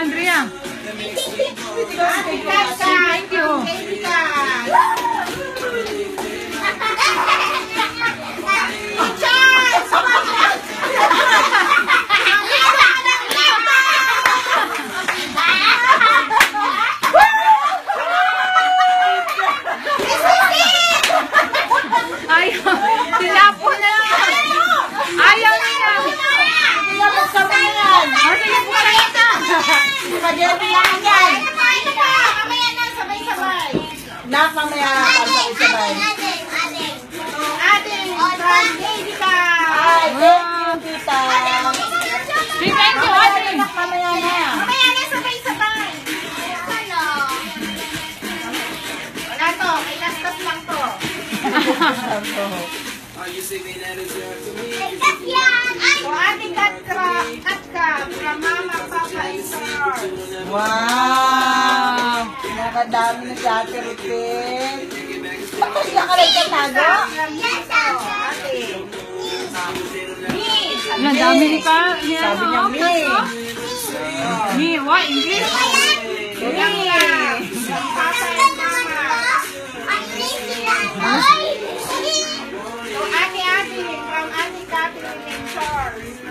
Andrea. Thank you. Ayaw. Tinapo na lang. Ayaw niya. Sige po na ito. Pagkakita yan yan. Mamaya na, sabay-sabay. Nak, mamaya sabay-sabay. Ating from Jessica. Ay, thank you, tita. Thank you, Audrey. Mamaya na. Mamaya na, sabay-sabay. Wala to, may lastas lang to. O ating katka from Mama Papa Isor. Wow! Nakadami na si Ate Rupin. Bakit siya ka nagtatago? Ang dami ni pa. Sabi niya, me. Me, what? English? So, ate from Ate Catherine and Charles.